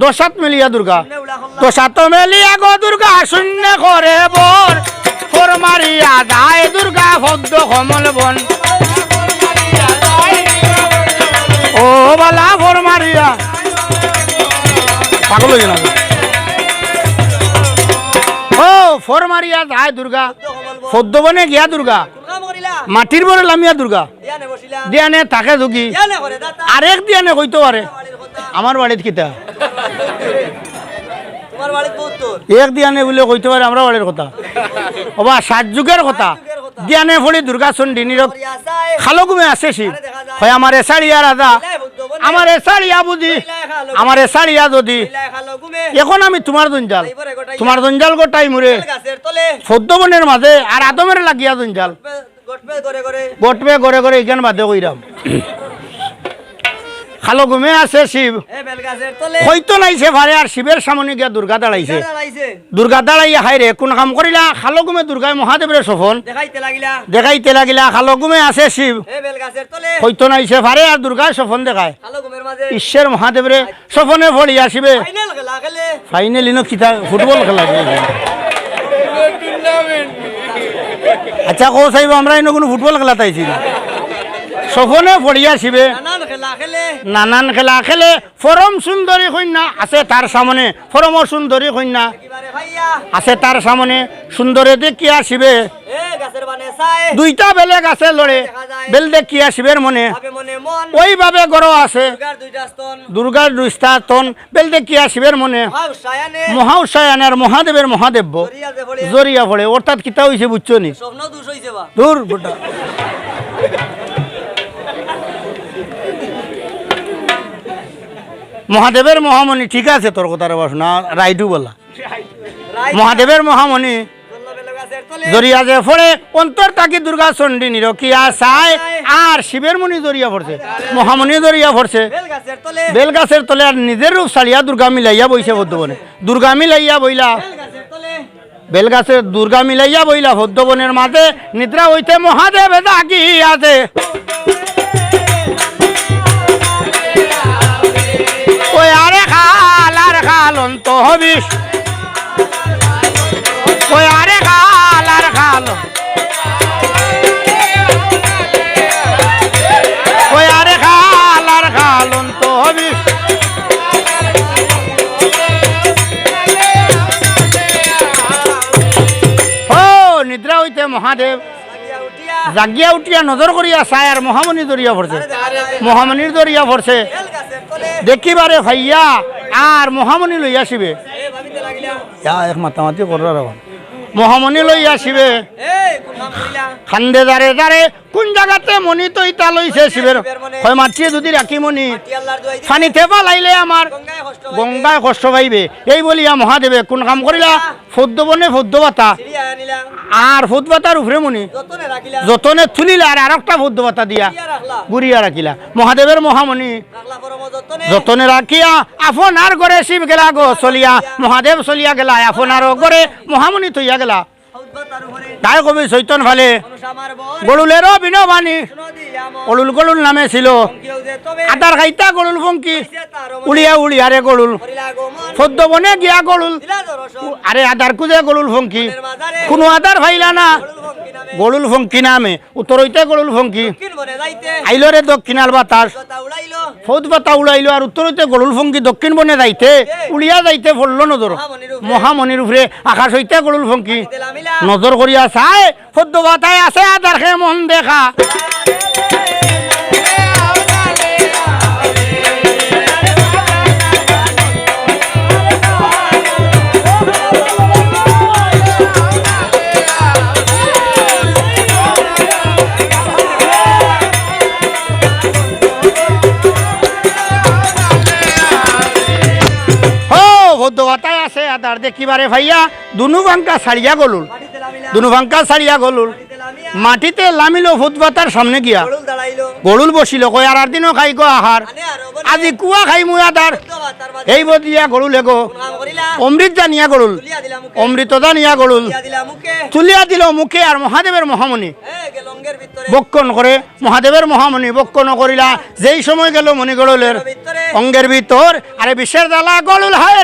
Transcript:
দশাত মেলিয়া দুর্গা দশাত মেলিয়া গো দুর্গা শূন্য করে বর ফোর মারিয়া যায় দুর্গা ভদ্র কমল বন ও বালা ফোর মারিয়া পাগল হয়ে গেল ও ফোর মারিয়া যায় দুর্গা ভদ্র বনে গিয়া দুর্গা মাটির বরে লামিয়া দুর্গা দিয়ানে তাকে ঢুকি আরেক দিয়ানে কইতে পারে আমার বাড়িত কিতা এক দিয়ানে বলে কইতে পারে আমরা বাড়ির কথা ওবা 60 যুগের কথা দিয়ানে ফলি দুর্গা চণ্ডী নিরক খালো ঘুমে আছে শিব হয় আমার এসাড়িয়া রাজা আমার এসাড়িয়া বুঝি আমার এসাড়িয়া যদি এখন আমি তোমার দঞ্জাল গোটাই মুরে ফদ্দবনের মাঝে আর আদমের লাগিয়া দঞ্জাল গটবে গড়ে গড়ে এখান বাদে কইরাম খালো ঘুমে আছে শিব হয়তো নাইছে ভারে আর শিবের সামনে গিয়া দুর্গা দাঁড়াইছে দুর্গা দাঁড়াইয়া হাইরে কোন কাম করিলা খালো ঘুমে দুর্গায় মহাদেবের সফন দেখাইতে লাগিলা খালো ঘুমে আছে শিব হয়তো নাইছে ভারে আর দুর্গায় সফন দেখায় ঈশ্বর মহাদেবরে সফনে ভরিয়া শিবে ফাইনাল ইনো কিতা ফুটবল খেলা আচ্ছা কো সাহেব আমরা ইনো কোনো ফুটবল খেলা তাইছি না সফনে পড়িয়া শিবে নানান খেলা খেলে ফরম সুন্দরী কন্যা আছে তার সামনে ফরম সুন্দরী কন্যা আছে তার সামনে সুন্দরে দেখিয়া শিবে দুইটা বেলে গাছে লড়ে বেল দেখিয়া শিবের মনে ওইভাবে গড় আছে দুর্গার দুইটা স্তন বেল দেখিয়া শিবের মনে মহাউসায়নের মহাদেবের মহাদেব্য জরিয়া পড়ে অর্থাৎ কিতা হইছে বুঝছো নি দূর বুটা মহাদেবের মহামণি ঠিক আছে তোর কথার বাসনা রাইডু বলা মহাদেবের মহামণি দরিয়া যে ফোড়ে অন্তর তাকি দুর্গা চণ্ডী নিরকিয়া চায় আর শিবের মণি দরিয়া পড়ছে মহামণি দরিয়া পড়ছে বেল গাছের তলে আর নিজের রূপ ছাড়িয়া দুর্গা মিলাইয়া বইছে বদ্ধবনে দুর্গা মিলাইয়া বইলা বেল গাছের দুর্গা মিলাইয়া বইলা বদ্ধবনের মাঝে নিদ্রা হইতে মহাদেব জাগিয়াছে ওই আরে খাল আর খাল অন্ত হবিস ওই আরে খাল আর খাল ওই আরে খাল আর খাল অন্ত হবিস ও নিদ্রা হইতে মহাদেব জাগিয়া উঠিয়া নজর করিয়া চায় আর মহামণি দরিয়া পড়ছে মহামণির দরিয়া পড়ছে দেখিবারে ভাইয়া আর মহামণি লইয়া শিবে এক মাতামাতি করার মহামণি লইয়া শিবে খান্দে দাঁড়ে দাঁড়ে কোন জায়গাতে মণি তো ইটা লইছে শিবের হয় মাটিয়ে যদি রাখি মণি ফানিতে পালাইলে আমার গঙ্গায় কষ্ট পাইবে এই বলিয়া মহাদেবে কোন কাম করিলা ফদ্দবনে ফদ্দ বাতা আর ফদ বাতার উপরে মণি যতনে তুলিলা আর আরেকটা ফদ্দ বাতা দিয়া গুড়িয়া রাখিলা মহাদেবের মহামণি যতনে রাখিয়া আপন আর ঘরে শিব গেলা গো চলিয়া মহাদেব চলিয়া গেলা আপন আর ঘরে মহামণি থইয়া গেলা তাই কবি চৈতন ভালে গরুলেরও বিনবাণী গরুল গরুল নামে ছিল আদার খাইতা গরুল ফঙ্কি উড়িয়া উড়িয়ারে গরুল ফদ্দবনে গিয়া গরুল আরে আদার কুজে গরুল ফঙ্কি কোনো আদার ভাইলা না গরুল ফঙ্কি নামে উত্তর হইতে গরুল ফঙ্কি আইলো রে দক্ষিণাল বাতাস ফৌদ বাতা উড়াইলো আর উত্তর হইতে গরুল ফঙ্কি দক্ষিণ বনে যাইতে উড়িয়া যাইতে পড়লো নজর মহামণির উপরে আকাশ হইতে গরুল ফঙ্কি নজর করিয়া চায় ফদ্দ বাতায় আছে আদার খেয়ে মন দেখা বদ্ধবাতায় আছে আদার দেখিবারে ভাইয়া দুনু বাঙ্কা ছাড়িয়া গলুল দুনু বাঙ্কা ছাড়িয়া গলুল মাটিতে লামিল ভূতবাতার সামনে গিয়া গরুল বসিল কয় আর দিনও খাই গো আহার আজি কুয়া খাই মুই আদার এই বদিয়া গরুল এগো অমৃত জানিয়া গরুল অমৃত জানিয়া গরুল তুলিয়া দিল মুখে আর মহাদেবের মহামণি বক্ষণ করে মহাদেবের মহামণি বক্ষণ করিলা যেই সময় গেল মণিগড়লের অঙ্গের ভিতর আরে বিশ্বের দালা গড়ুল হায়